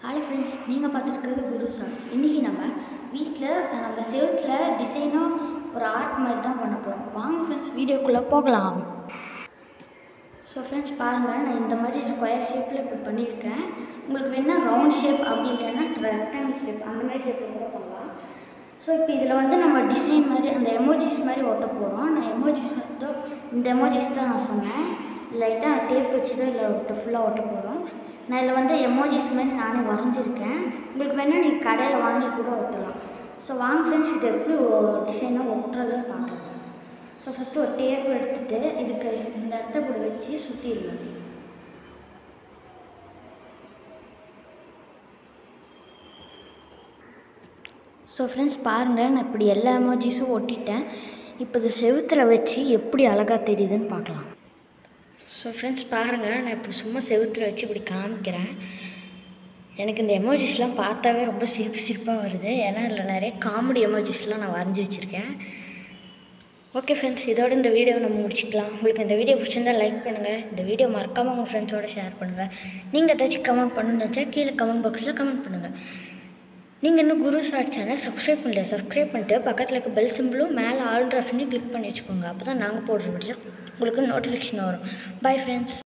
Hi friends, நீங்கள் பார்த்துருக்கிறது குரு shorts. இன்றைக்கி நம்ம வீட்டில் நம்ம செவுத்தில் டிசைனாக ஒரு ஆர்ட் மாதிரி தான் பண்ண போகிறோம். வாங்க ஃப்ரெண்ட்ஸ், வீடியோக்குள்ளே போகலாம். ஸோ ஃப்ரெண்ட்ஸ் பாருங்கள், நான் இந்த மாதிரி ஸ்கொயர் ஷேப்பில் இப்போ பண்ணியிருக்கேன். உங்களுக்கு வேணால் ரவுண்ட் ஷேப் அப்படி இல்லைன்னா ரெக்டாங்கிள் ஷேப் அந்த மாதிரி ஷேப்பில் கூட பண்ணலாம். ஸோ இப்போ இதில் வந்து நம்ம டிசைன் மாதிரி அந்த எமோஜிஸ் மாதிரி ஒட்ட போகிறோம். நான் எமோஜிஸ் வந்து இந்த எமோஜிஸ் தான் நான் சொன்னேன். லைட்டாக டேப் வச்சு தான் இதில் ஃபுல்லாக ஒட்ட போகிறோம். நான் இதில் வந்து எமோஜிஸ் மாதிரி நானே வரைஞ்சிருக்கேன். உங்களுக்கு வேணால் நீங்கள் கடையில் வாங்கி கூட ஒட்டலாம். ஸோ வாங்க ஃப்ரெண்ட்ஸ், இது எப்படி டிசைனாக ஒட்டுறதுன்னு பார்க்கலாம். ஸோ ஃபஸ்ட்டு ஒரு டேப் எடுத்துகிட்டு இதுக்கு இந்த இடத்த இப்படி வச்சு சுற்றிடுவேன். ஸோ ஃப்ரெண்ட்ஸ் பாருங்கள், நான் இப்படி எல்லா எமோஜிஸும் ஒட்டிட்டேன். இப்போ இது செவுத்தில் வச்சு எப்படி அழகாக தெரியுதுன்னு பார்க்கலாம். ஸோ ஃப்ரெண்ட்ஸ் பாருங்கள், நான் இப்படி சும்மா செவுத்தில் வச்சு இப்படி காமிக்கிறேன். எனக்கு இந்த எமோஜிஸ்லாம் பார்த்தாவே ரொம்ப சிரிப்பாக வருது. ஏன்னா இதில் நிறைய காமெடி எமோஜிஸ்லாம் நான் வரைஞ்சி வச்சுருக்கேன். ஓகே ஃப்ரெண்ட்ஸ், இதோட இந்த வீடியோவை நம்ம முடிச்சிக்கலாம். உங்களுக்கு இந்த வீடியோ பிடிச்சிருந்தால் லைக் பண்ணுங்கள். இந்த வீடியோ மறக்காமல் உங்கள் ஃப்ரெண்ட்ஸோடு ஷேர் பண்ணுங்கள். நீங்கள் ஏதாச்சும் கமெண்ட் பண்ணணுன்னு நினச்சா கீழே கமெண்ட் பாக்ஸில் கமெண்ட் பண்ணுங்கள். நீங்கள் இன்னும் குரு ஷார்ட் சேனல் சப்ஸ்கிரைப் பண்ணல, சப்ஸ்கிரைப் பண்ணிட்டு பக்கத்தில் இருக்க பெல் சிம்பிளும் மேலே ஆல் ஆப்ஷனையும் கிளிக் பண்ணி வச்சுக்கோங்க. அப்போ தான் நாங்கள் போடுற வீடியோ உங்களுக்கு நோட்டிஃபிகேஷன் வரும். Bye friends.